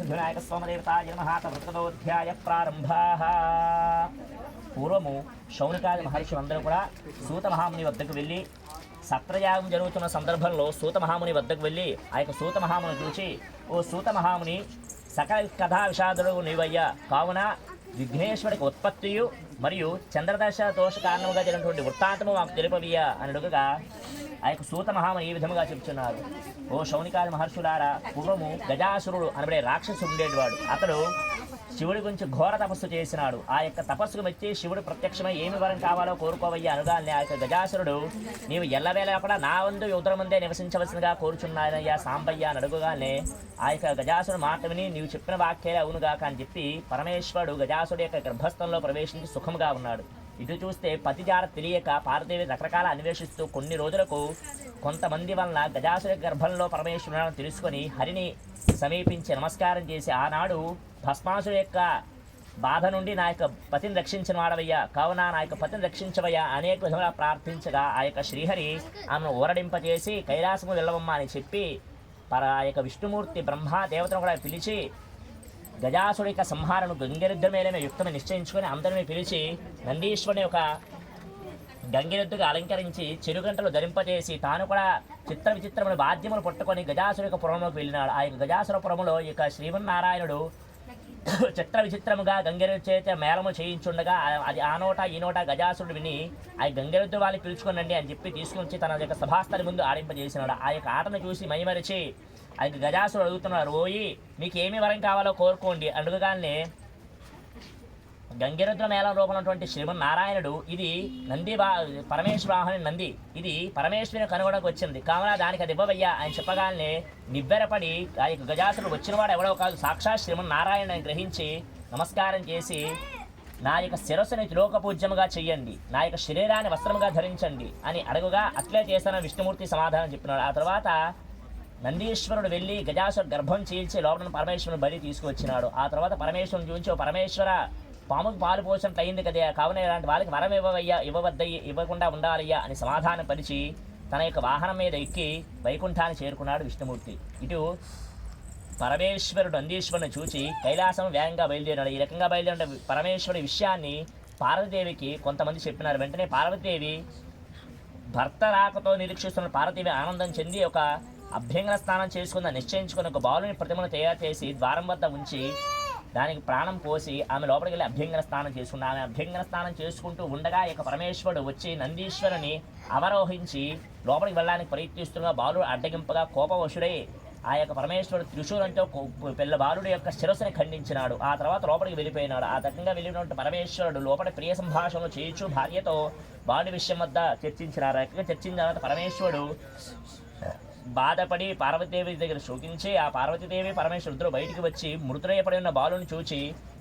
సిద్ధివినాయక స్వామదేవతాయ నమః తదోధ్యాయ ప్రారంభాః. పూర్వము శౌనకాది మహర్షులందరూ కూడా సూత మహాముని వద్దకు వెళ్ళి సత్రయాగం జరుగుతున్న సందర్భంలో సూత మహాముని వద్దకు వెళ్ళి ఆ యొక్క సూత మహాముని చూసి, ఓ సూత మహాముని, సకల కథా విషాదుడు నీవయ్యా, కావున విఘ్నేశ్వరికి ఉత్పత్తియు మరియు చంద్రదశ దోష కారణముగా జరిగినటువంటి వృత్తాంతము మాకు తెలుపవయ్యా అని అడుగగా ఆ యొక్క సూత మహాముని ఈ విధముగా చెప్తున్నారు. ఓ శౌనికాది మహర్షులారా, పూర్వము గజాసురుడు అనబడే రాక్షసుడు ఉండేటివాడు. అతడు శివుడి గురించి ఘోర తపస్సు చేసినాడు. ఆ యొక్క తపస్సుకు మెచ్చి శివుడు ప్రత్యక్షమై ఏమి వరం కావాలో కోరుకోవయ్యా అనుగానే ఆ యొక్క గజాసురుడు, నీవు ఎల్లవేళ కూడా నా వందు యువతల ముందే నివసించవలసిందిగా కోరుచున్నానయ్యా సాంబయ్య అని అడుగుగానే ఆ యొక్క గజాసురుడు మాట విని నీవు చెప్పిన వాక్యాలే అవునుగాక అని చెప్పి పరమేశ్వరుడు గజాసురుడు యొక్క గర్భస్థంలో ప్రవేశించి సుఖముగా ఉన్నాడు. ఇటు చూస్తే పతిజార తెలియక పార్వతీదేవి రకరకాల అన్వేషిస్తూ కొన్ని రోజులకు కొంతమంది వలన గజాసుర గర్భంలో పరమేశ్వరులను తెలుసుకొని హరిని సమీపించి నమస్కారం చేసి, ఆనాడు భస్మాసుడు యొక్క బాధ నుండి నా యొక్క పతిని రక్షించిన వాడవయ్యా, కావున నా యొక్క పతిని రక్షించవయ్యా అనేక విధంగా ప్రార్థించగా ఆ యొక్క శ్రీహరి ఆమెను ఊరడింపజేసి కైలాసము వెళ్ళవమ్మా అని చెప్పి ఆ యొక్క విష్ణుమూర్తి బ్రహ్మ దేవతను కూడా పిలిచి గజాసుడి యొక్క సంహారను గంగిరెద్దు మేలమే యుక్తమని నిశ్చయించుకొని అందరినీ పిలిచి నందీశ్వరుని యొక్క గంగిరెద్దుగా అలంకరించి చెరుగంటలు ధరింపజేసి తాను కూడా చిత్ర విచిత్రమైన వాద్యములు పట్టుకొని గజాసుర యొక్క పురంలోకి వెళ్ళినాడు. ఆ యొక్క గజాసురపురములో ఈ యొక్క శ్రీమన్నారాయణుడు చిత్ర విచిత్రముగా గంగిరెద్దు చేత మేళము చేయించుండగా అది ఆ నోట ఈ నోట గజాసురుడు విని ఆ గంగిరెద్దు వాళ్ళని పిలుచుకోనండి అని చెప్పి తీసుకుని తన యొక్క సభాస్థలి ముందు ఆడింపజేసినాడు. ఆ యొక్క ఆటను చూసి మైమరిచి ఆ యొక్క గజాసురుడు అడుగుతున్నారు, ఓయి మీకు ఏమి వరం కావాలో కోరుకోండి అడుగుగానే గంగిరెద్దుల మేళం రూపమైనటువంటి శ్రీమన్నారాయణుడు, ఇది నంది పరమేశ్వరాహుని నంది, ఇది పరమేశ్వరుని కనుగొనకు వచ్చింది, కావున దానికి అది ఇవ్వవయ్యా అని చెప్పగానే నివ్వెరపడి ఆ యొక్క గజాసురుడు వచ్చినవాడు ఎవడో కాదు సాక్షాత్ శ్రీమన్నారాయణుని గ్రహించి నమస్కారం చేసి, నా యొక్క శిరస్సుని త్రిలోకపూజ్యముగా చెయ్యండి, నా యొక్క శరీరాన్ని వస్త్రముగా ధరించండి అని అడుగుగా అట్లే చేస్తానని విష్ణుమూర్తి సమాధానం చెప్పినాడు. ఆ తర్వాత నందీశ్వరుడు వెళ్ళి గజాసుర గర్భం చీల్చి లోపల పరమేశ్వరుని బలి తీసుకువచ్చినాడు. ఆ తర్వాత పరమేశ్వరుని చూపించి, ఓ పరమేశ్వర, పాముకు పాలు పోసినట్టు అయింది కదా, కావున ఇలాంటి వాళ్ళకి వరం ఇవ్వవయ్యా, ఇవ్వకుండా ఉండాలయ్యా అని సమాధానం పరిచి తన యొక్క వాహనం మీద ఎక్కి వైకుంఠాన్ని చేరుకున్నాడు విష్ణుమూర్తి. ఇటు పరమేశ్వరుడు నందీశ్వరుని చూచి కైలాసం వేగంగా బయలుదేరాడు. ఈ రకంగా బయలుదేరిన పరమేశ్వరుడి విషయాన్ని పార్వతీదేవికి కొంతమంది చెప్పినారు. వెంటనే పార్వతీదేవి భర్త రాకతో నిరీక్షిస్తున్న పార్వతీదేవి ఆనందం చెంది ఒక అభ్యంగన స్నానం చేసుకుందని నిశ్చయించుకుని ఒక బాలుని ప్రతిమను తయారు చేసి ద్వారం వద్ద ఉంచి దానికి ప్రాణం పోసి ఆమె లోపలికి వెళ్ళి అభ్యంగన స్నానం చేసుకున్న ఆమె అభ్యంగన స్నానం చేసుకుంటూ ఉండగా ఇక పరమేశ్వరుడు వచ్చి నందీశ్వరుని అవరోహించి లోపలికి వెళ్ళడానికి ప్రయత్నిస్తున్న బాలుడు అడ్డగింపగా కోపవశుడై ఆ యొక్క పరమేశ్వరుడు త్రిశూలంతో పిల్ల బాలుడు యొక్క శిరస్సుని ఖండించినాడు. ఆ తర్వాత లోపలికి వెళ్ళిపోయినాడు. ఆ రకంగా వెళ్ళినటువంటి పరమేశ్వరుడు లోపలి ప్రియ సంభాషణలు చేయొచ్చు భార్యతో బాలుడి విషయం వద్ద చర్చించినారు. ఆ రకంగా చర్చించిన తర్వాత పరమేశ్వరుడు బాధపడి పార్వతీదేవి దగ్గర శోకించి ఆ పార్వతీదేవి పరమేశ్వరుడు బయటికి వచ్చి మృతుడైపడి ఉన్న బాలుని చూచి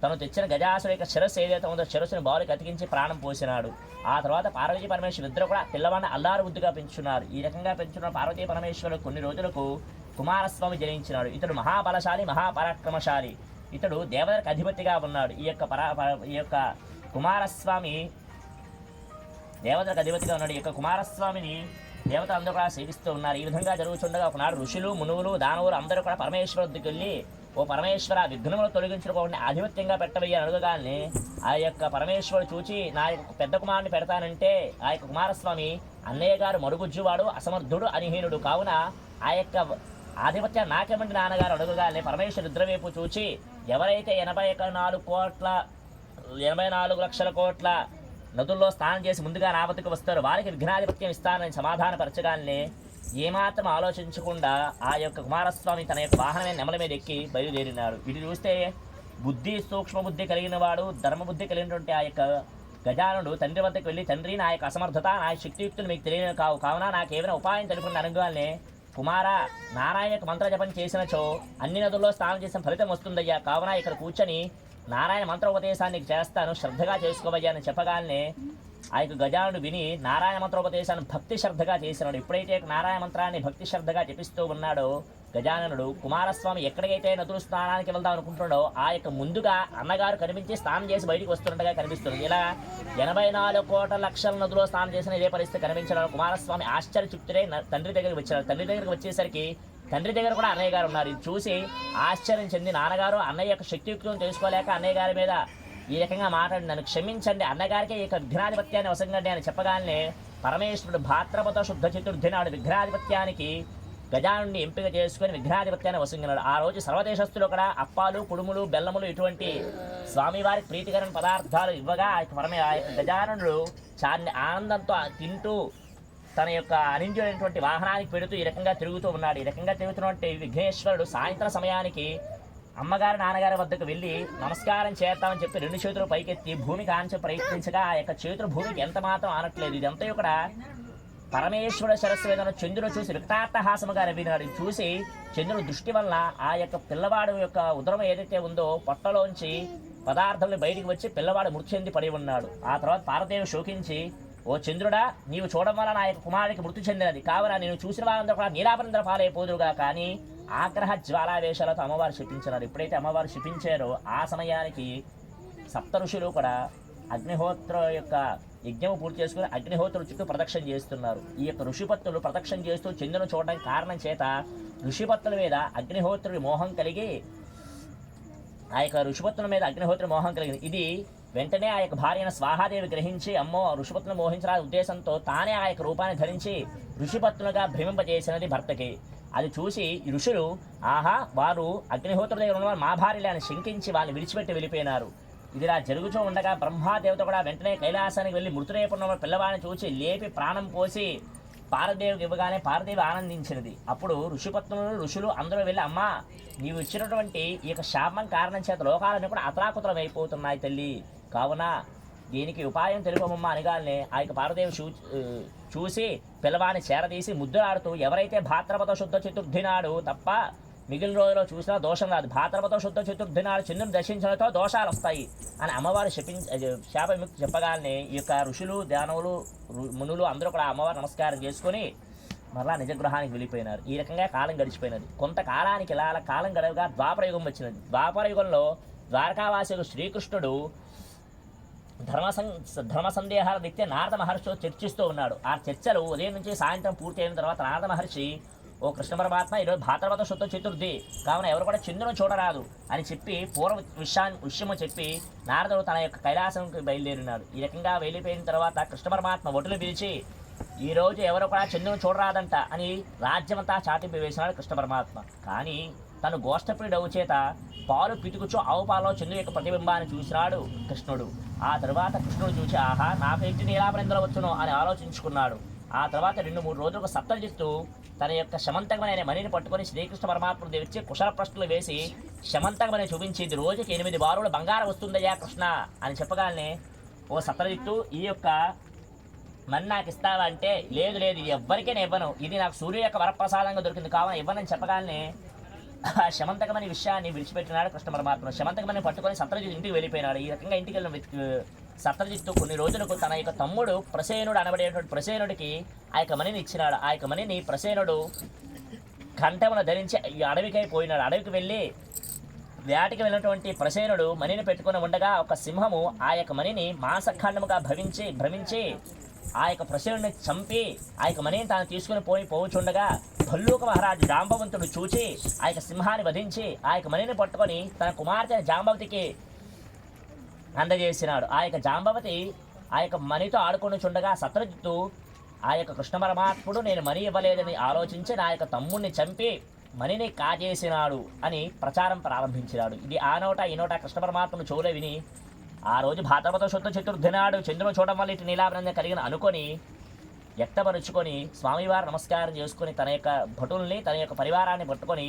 తను తెచ్చిన గజాసుర యొక్క శిరస్సు ఏదైతే ఉందో శిరస్సుని బాలుకి అతికించి ప్రాణం పోసినాడు. ఆ తర్వాత పార్వతీ పరమేశ్వరు ఇద్దరు కూడా పిల్లవాడిని అల్లారు బుద్ధిగా పెంచున్నారు. ఈ రకంగా పెంచున్న పార్వతీ పరమేశ్వరుడు కొన్ని రోజులకు కుమారస్వామి జనించినాడు. ఇతడు మహాబలశాలి మహాపరాక్రమశాలి. ఇతడు దేవతలకు అధిపతిగా ఉన్నాడు. ఈ యొక్క కుమారస్వామి దేవతలకు అధిపతిగా ఉన్నాడు. ఈ యొక్క కుమారస్వామిని దేవతలు అందరూ కూడా సేవిస్తూ ఉన్నారు. ఈ విధంగా జరుగుతుండగా ఒకనాడు ఋషులు మునువులు దానవులు అందరూ కూడా పరమేశ్వరుడికి వెళ్ళి, ఓ పరమేశ్వర, విఘ్నములు తొలగించుకోకుండా ఆధిపత్యంగా పెట్టవయ్యా అడుగుగానే ఆ యొక్క పరమేశ్వరుడు చూచి నా యొక్క పెద్ద కుమారుని పెడతానంటే ఆ యొక్క కుమారస్వామి అన్నయ్య గారు మరుగుజ్జువాడు అసమర్థుడు అనిహీనుడు, కావున ఆ యొక్క ఆధిపత్యం నాకేమంటే నాన్నగారు అడుగుగానే పరమేశ్వరు రుద్రవైపు చూచి ఎవరైతే 84 లక్షల కోట్ల నదుల్లో స్నానం చేసి ముందుగా నా వద్దకు వస్తారు వారికి విఘ్నాధిపత్యం ఇస్తానని సమాధానపరచగానే ఏమాత్రం ఆలోచించకుండా ఆ యొక్క కుమారస్వామి తన యొక్క వాహనమే నెమల మీద ఎక్కి బయలుదేరినాడు. ఇటు చూస్తే బుద్ధి సూక్ష్మ బుద్ధి కలిగిన వాడు ధర్మబుద్ధి కలిగినటువంటి ఆ యొక్క గజానుడు తండ్రి వద్దకు వెళ్ళి, తండ్రి నా యొక్క అసమర్థత నా శక్తియుక్తులు మీకు తెలియని కావున నాకేమైనా ఉపాయం తెలుపుకుని అనగానే, కుమార, నారాయణ యొక్క మంత్ర జపం చేసినచో అన్ని నదుల్లో స్నానం చేసిన ఫలితం వస్తుందయ్యా, కావున ఇక్కడ కూర్చొని నారాయణ మంత్రోపదేశాన్ని చేస్తాను శ్రద్ధగా చేసుకోవయ్యా అని చెప్పగానే ఆ యొక్క గజానుడు విని నారాయణ మంత్రోపదేశాన్ని భక్తి శ్రద్ధగా చేసినాడు. ఎప్పుడైతే నారాయణ మంత్రాన్ని భక్తి శ్రద్ధగా జపిస్తూ ఉన్నాడో గజాననుడు కుమారస్వామి ఎక్కడికైతే నదులు స్నానానికి వెళ్దాం అనుకుంటున్నాడో ఆ యొక్క ముందుగా అన్నగారు కనిపించి స్నానం చేసి బయటికి వస్తున్నట్టుగా కనిపిస్తుంది. ఇలా 84 కోట్ల లక్షల నదులో స్నానం చేసిన ఇదే పరిస్థితి కనిపించడం కుమారస్వామి ఆశ్చర్యచుక్తుడై తండ్రి దగ్గరికి వచ్చాడు. తండ్రి దగ్గరికి వచ్చేసరికి తండ్రి దగ్గర కూడా అన్నయ్య గారు ఉన్నారు. ఇది చూసి ఆశ్చర్యం చెంది నాన్నగారు అన్నయ్య యొక్క శక్తియుక్తులను తెలుసుకోలేక అన్నయ్య గారి మీద ఈ రకంగా మాట్లాడి నన్ను క్షమించండి, అన్నగారికి ఈ యొక్క విఘ్నాధిపత్యాన్ని వసంగండి అని చెప్పగానే పరమేశ్వరుడు భాద్రపద శుద్ధ చతుర్థి నాడు విఘ్నాధిపత్యానికి గజానుడిని ఎంపిక చేసుకుని విఘ్నాధిపత్యాన్ని వసంగినాడు. ఆ రోజు సర్వదేశస్తులు కూడా అప్పాలు, కుడుములు, బెల్లములు ఇటువంటి స్వామివారికి ప్రీతికరమైన పదార్థాలు ఇవ్వగా ఆ యొక్క గజానుడు చాన్ని ఆనందంతో తింటూ తన యొక్క అనింజుడైనటువంటి వాహనానికి పెడుతూ ఈ రకంగా తిరుగుతూ ఉన్నాడు. ఈ రకంగా తిరుగుతున్నటువంటి విఘ్నేశ్వరుడు సాయంత్రం సమయానికి అమ్మగారు నాన్నగారి వద్దకు వెళ్ళి నమస్కారం చేద్దామని చెప్పి 2 చేతులు పైకెత్తి భూమికి ఆంచ ప్రయత్నించగా ఆ యొక్క చేతులు భూమికి ఎంత మాత్రం ఆనట్లేదు. ఇదంతా కూడా పరమేశ్వర శిరస్సు మీద చంద్రుడు చూసి వికటాట్టహాసముగా నవ్వినాడు. చూసి చంద్రుడు దృష్టి వల్ల ఆ యొక్క పిల్లవాడు యొక్క ఉదరం ఏదైతే ఉందో పొట్టలోంచి పదార్థాలు బయటికి వచ్చి పిల్లవాడు మృతి చెంది పడి ఉన్నాడు. ఆ తర్వాత పార్వదేవి శోకించి, ఓ చంద్రుడా, నీవు చూడడం వల్ల నా యొక్క కుమారుడికి మృతి చెందినది కావున నేను చూసిన వారందరూ కూడా నీలాపనింద్ర పాలైపోదురుగా. కానీ ఆగ్రహ జ్వాలావేశాలతో అమ్మవారు శపించినారు. ఎప్పుడైతే అమ్మవారు శపించారో ఆ సమయానికి సప్త ఋషులు కూడా అగ్నిహోత్ర యొక్క యజ్ఞము పూర్తి చేసుకుని అగ్నిహోత్రుల చుట్టూ ప్రదక్షిణ చేస్తున్నారు. ఈ యొక్క ఋషిపత్తులు ప్రదక్షిణ చేస్తూ చంద్రుని చూడడానికి కారణం చేత ఋషిపత్తుల మీద అగ్నిహోత్రుడి మోహం కలిగి ఆ యొక్క ఋషిపత్తుల మీద అగ్నిహోత్రుడి మోహం కలిగింది. ఇది వెంటనే ఆ యొక్క భార్యను స్వాహాదేవి గ్రహించి అమ్మో ఋషిపత్తులను మోహించరా ఉద్దేశంతో తానే ఆ యొక్క రూపాన్ని ధరించి ఋషిపత్తులుగా భ్రమింపజేసినది భర్తకి. అది చూసి ఋషులు ఆహా వారు అగ్నిహోత్రుల దగ్గర ఉన్న మా భార్యలే అని శంకించి వాళ్ళని విడిచిపెట్టి వెళ్ళిపోయినారు. ఇదిలా జరుగుతూ ఉండగా బ్రహ్మాదేవత కూడా వెంటనే కైలాసానికి వెళ్ళి మృతుడైపోయిన పిల్లవాడిని చూసి లేపి ప్రాణం పోసి పార్వదేవికి ఇవ్వగానే పార్వదేవి ఆనందించినది. అప్పుడు ఋషులు అందరూ వెళ్ళి అమ్మా నీవు ఇచ్చినటువంటి ఈ యొక్క శాపం కారణం చేత లోకాలన్నీ కూడా అతలాకుతలం అయిపోతున్నాయి తల్లి, కావున దీనికి ఉపాయం తెలుపమమ్మ అనగానే ఆ యొక్క పార్వదేవి చూసి పిల్లవాడిని చేరదీసి ముద్దులాడుతూ ఎవరైతే భాద్రపద శుద్ధ చతుర్థి నాడు తప్ప మిగిలిన రోజులో చూసినా దోషం రాదు, భాద్రపద శుద్ధ చతుర్థి నాడు చంద్రుని దర్శించడంతో దోషాలు వస్తాయి అని అమ్మవారు శాప విముక్తి చెప్పగానే ఈ యొక్క ఋషులు దానవులు మునులు అందరూ కూడా అమ్మవారు నమస్కారం చేసుకొని మరలా నిజగృహానికి వెళ్ళిపోయినారు. ఈ రకంగా కాలం గడిచిపోయినది. కొంతకాలానికి ఇలా కాలం గడవగా ద్వాపరయుగం వచ్చినది. ద్వాపరయుగంలో ద్వారకావాసుడు శ్రీకృష్ణుడు ధర్మ సందేహాల రీత్యా నారద మహర్షితో చర్చిస్తూ ఉన్నాడు. ఆ చర్చలు ఉదయం నుంచి సాయంత్రం పూర్తి అయిన తర్వాత నారద మహర్షి, ఓ కృష్ణ పరమాత్మ ఈరోజు భాద్రపద శుద్ధ చతుర్థి కావున ఎవరు కూడా చంద్రుని చూడరాదు అని చెప్పి పూర్వ విషయము చెప్పి నారదుడు తన యొక్క కైలాసంకి బయలుదేరినాడు. ఈ రకంగా వెళ్ళిపోయిన తర్వాత కృష్ణ పరమాత్మ ఒటులు పిలిచి ఈరోజు ఎవరు కూడా చంద్రుని చూడరాదంట అని రాజ్యమంతా చాటింపు వేసినాడు కృష్ణ పరమాత్మ. కానీ తను గోష్ఠప్రియుడవు చేత పాలు పితుకుచు ఆవు పాలలో చంద్రుని యొక్క ప్రతిబింబాన్ని చూసినాడు కృష్ణుడు. ఆ తర్వాత కృష్ణుడు చూసి ఆహా నాకు ఎట్టి నీలాపనిందల వచ్చును అని ఆలోచించుకున్నాడు. ఆ తర్వాత 2-3 రోజులకు సప్తజిత్తు తన యొక్క శమంతకమైన మణిని పట్టుకొని శ్రీకృష్ణ పరమాత్మను తెచ్చి కుశల ప్రశ్నలు వేసి శమంతకమని చూపించింది. రోజుకి 8 బారులు బంగారం వస్తుందయ్యా కృష్ణ అని చెప్పగానే, ఓ సప్తజిత్తు ఈ యొక్క మణి నాకు ఇస్తావా అంటే, లేదు లేదు ఇది ఎవ్వరికైనా ఇవ్వను, ఇది నాకు సూర్య యొక్క వరప్రసాదంగా దొరికింది కావున ఇవ్వనని చెప్పగానే ఆ శమంతకమని విషయాన్ని విడిచిపెట్టినాడు కృష్ణ పరమాత్మ. శమంతకమని పట్టుకొని సత్రజిత్తు ఇంటికి వెళ్ళిపోయినాడు. ఈ రకంగా ఇంటికి వెళ్ళిన సత్రజిత్తు కొన్ని రోజులకు తన యొక్క తమ్ముడు ప్రసేనుడు అనబడేటువంటి ప్రసేనుడికి ఆ యొక్క మణిని ఇచ్చినాడు. ఆ యొక్క మణిని ప్రసేనుడు కంఠమున ధరించి అడవికై పోయినాడు. అడవికి వెళ్ళి వేటకి వెళ్ళినటువంటి ప్రసేనుడు మణిని పెట్టుకుని ఉండగా ఒక సింహము ఆ యొక్క మణిని మాంసఖండముగా భ్రమించి ఆ యొక్క ప్రసేనుడిని చంపి ఆ యొక్క మణిని తాను తీసుకుని పోవుచుండగా భల్లూక మహారాజు జాంబవంతుడు చూచి ఆ యొక్క సింహాన్ని వధించి ఆ యొక్క మణిని పట్టుకొని తన కుమార్తె జాంబవతికి అందజేసినాడు. ఆ యొక్క జాంబవతి ఆ యొక్క మణితో ఆడుకొని చుండగా సత్రజిత్తు ఆ యొక్క కృష్ణ పరమాత్ముడు నేను మణి ఇవ్వలేదని ఆలోచించి నా యొక్క తమ్ముడిని చంపి మణిని కాజేసినాడు అని ప్రచారం ప్రారంభించినాడు. ఇది ఆ నోట ఈ నోట కృష్ణ పరమాత్మను చెవులే విని ఆ రోజు భాద్రపద శుద్ధ చతుర్థి నాడు చంద్రుని చూడడం వల్ల ఇటు నీలాభరణం కలిగిన అనుకొని వ్యక్తపరుచుకొని స్వామివారు నమస్కారం చేసుకుని తన యొక్క భటుల్ని తన యొక్క పరివారాన్ని పట్టుకొని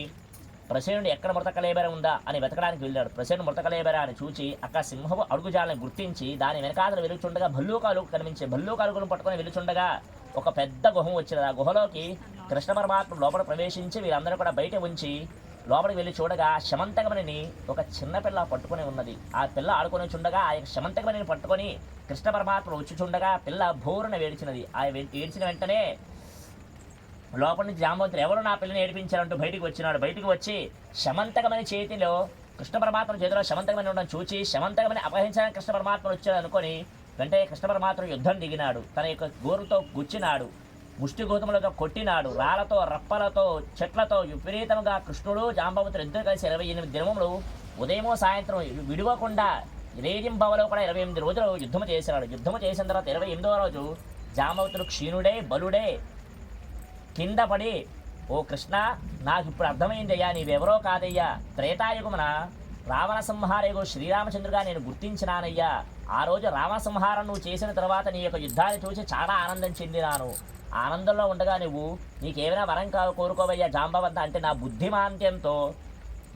ప్రసేనుడు ఎక్కడ మృతకలేబెర ఉందా అని వెతకడానికి వెళ్ళాడు. ప్రసేనుడు మృతకలేబెర అని చూచి అక్కడ సింహపు అడుగుజాలను గుర్తించి దాని వెనకాతలు వెలుచుండగా భల్లూకాలు కనిపించే భల్లూకాలుగును పట్టుకొని వెలుచుండగా ఒక పెద్ద గుహం వచ్చినది. ఆ గుహలోకి కృష్ణ పరమాత్మ లోపల ప్రవేశించి వీరందరూ కూడా బయట ఉంచి లోపలికి వెళ్ళి చూడగా శమంతకమణిని ఒక చిన్న పిల్ల పట్టుకొని ఉన్నది. ఆ పిల్ల ఆడుకొని చుండగా ఆ యొక్క శమంతకమణిని పట్టుకొని కృష్ణ పరమాత్మ వచ్చి చుండగా పిల్ల భోరున వేడిచినది. ఆ ఏడ్చిన వెంటనే లోపల నుంచి జాంబవంతుడు ఎవరు నా పిల్లని ఏడిపించారంటూ బయటికి వచ్చినాడు. బయటికి వచ్చి శమంతకమణి చేతిలో కృష్ణ పరమాత్మ చేతిలో శమంతకమణి ఉండడం చూచి శమంతకమణి అపహరించడానికి కృష్ణ పరమాత్మ వచ్చాడు అనుకొని వెంటనే కృష్ణ పరమాత్మ యుద్ధం దిగినాడు. తన యొక్క గోరుతో గుచ్చినాడు. ముష్టిగోతములతో కొట్టినాడు. రాళ్లతో రప్పలతో చెట్లతో విపరీతంగా కృష్ణుడు జాంబవంతుడు ఇద్దరు కలిసి 28 దినములు ఉదయమో సాయంత్రం విడవకుండా రేజింబవలో కూడా 28 రోజులు యుద్ధము చేసినాడు. యుద్ధము చేసిన తర్వాత 28వ రోజు జాంబవంతుడు క్షీణుడే బలుడే కింద పడి, ఓ కృష్ణ, నాకు ఇప్పుడు అర్థమైందయ్యా, నీవెవరో కాదయ్యా, త్రేతాయుగమున రావణ సంహారేగో శ్రీరామచంద్రుగా నేను గుర్తించినానయ్యా. ఆ రోజు రావణ సంహారం నువ్వు చేసిన తర్వాత నీ యొక్క యుద్ధాన్ని చూసి చాలా ఆనందం చెందినాను. ఆనందంలో ఉండగా నువ్వు నీకేమైనా వరం కోరుకోవయ్యా జాంబవంత అంటే, నా బుద్ధిమాంత్యంతో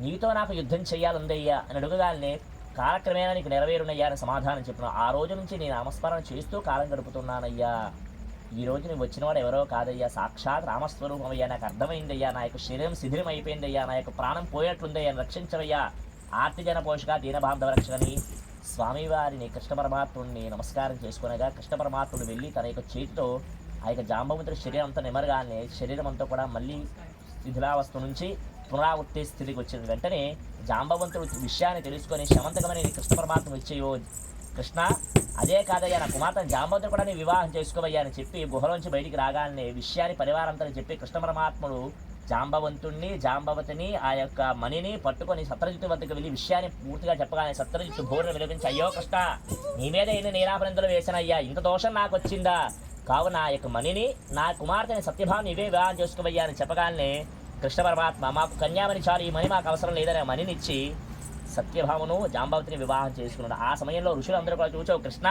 నీతో నాకు యుద్ధం చెయ్యాలందయ్యా అని అడుగుగానే కాలక్రమేణా నీకు నెరవేరునయ్యా అని సమాధానం చెప్పిన. ఆ రోజు నుంచి నేను నామస్మరణ చేస్తూ కాలం గడుపుతున్నానయ్యా. ఈ రోజు నువ్వు వచ్చినవాడు ఎవరో కాదయ్యా, సాక్షాత్ రామస్వరూపమయ్యా, నాకు అర్థమైందయ్యా, నా యొక్క శరీరం శిథిలం అయిపోయిందయ్యా, నా యొక్క ప్రాణం పోయేట్లుందయ్యా, రక్షించవయ్యా, ఆర్తిజన పోషక దీనబాంధవ రక్షణని స్వామివారిని కృష్ణ పరమాత్ముడిని నమస్కారం చేసుకునగా కృష్ణ పరమాత్ముడు వెళ్ళి తన యొక్క చేతితో ఆ యొక్క జాంబవంతుడి శరీరం అంతా నెమరగానే శరీరం అంతా కూడా మళ్ళీ శిథిలావస్థ నుంచి పునరావృత్తి స్థితికి వచ్చింది. వెంటనే జాంబవంతుడు విషయాన్ని తెలుసుకొని శమంతకమని కృష్ణ పరమాత్మ ఇచ్చేయో కృష్ణ, అదే కాదయ్యా, నా కుమార్తెను జాంబవంతుడు కూడా నీ వివాహం చేసుకోవయ్యా అని చెప్పి గుహలోంచి బయటికి రాగానే విషయాన్ని పరివారంతో చెప్పి కృష్ణ పరమాత్ముడు జాంబవంతుణ్ణి జాంబవతిని ఆ యొక్క మణిని పట్టుకొని సత్రజిత్తు వద్దకు వెళ్ళి విషయాన్ని పూర్తిగా చెప్పగానే సత్రజిత్తు బోర్ను విలపించి, అయ్యో కృష్ణ, నీ మీద ఎన్ని నీలాపనిందులు వేసానయ్యా, ఇంత దోషం నాకు వచ్చిందా, కావున ఆ యొక్క మణిని నా కుమార్తెని సత్యభావం నీవే వివాహం చేసుకోవయ్యా అని చెప్పగానే కృష్ణ పరమాత్మ, మాకు కన్యామణి చాలు, ఈ మణి మాకు అవసరం లేదని మణినిచ్చి సత్యభామను జాంబవతిని వివాహం చేసుకున్నాడు. ఆ సమయంలో ఋషులందరూ కూడా చూచావు, కృష్ణ,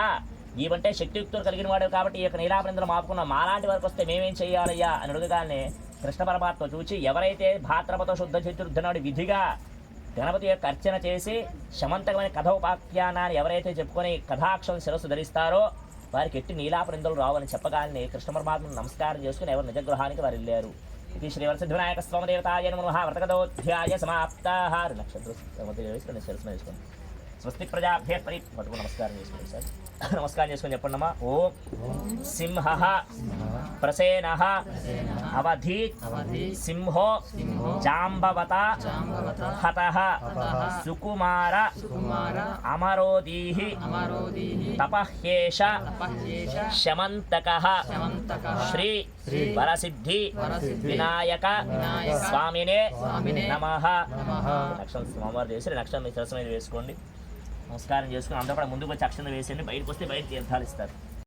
ఈవంటే శక్తియుక్తులు కలిగిన వాడు కాబట్టి ఈ యొక్క నీలాపనిందులు మాపుకున్న మాలాంటి వరకు వస్తే మేమేం చేయాలయ్యా అని అడుగుగానే కృష్ణ పరమాత్మ చూచి, ఎవరైతే భాద్రపద శుద్ధ చతుర్థనాడు విధిగా గణపతి యొక్క అర్చన చేసి శమంతకమైన కథోపాఖ్యానాన్ని ఎవరైతే చెప్పుకొని కథాక్షరం శిరస్సు ధరిస్తారో వారికి ఎట్టి నీలాపనిందులు రావు అని చెప్పగానే కృష్ణ పరమాత్మను నమస్కారం చేసుకుని ఎవరు నిజగృహానికి వారు వెళ్ళారు. ఇది శ్రీవరసిద్ధివినాయక స్వామి దేవతాయ నమః. వ్రతగతోధ్యాయ సమాప్తాః. శిరస్సు స్వస్తి ప్రజాభ్య పరి పట్టుకు నమస్కారం చేసుకోండి సార్. నమస్కారం చేసుకొని చెప్పండి అమ్మా. ఓం సింహ ప్రసేన అవధి సింహో జాంబవత హతః సుకుమార అమరోదీః తపహ్యేష శమంతకః శ్రీ వరసిద్ధి వినాయక స్వామినే నమః. నక్షత్రం స్వామివారు చేసి నక్షత్రం మీ శిరస్సు మీద వేసుకోండి. నమస్కారం చేసుకుని అందరూ కూడా ముందుకు వచ్చి అక్షంత వేసేయండి. బయటకు వస్తే బయట తీర్థాలు ఇస్తారు.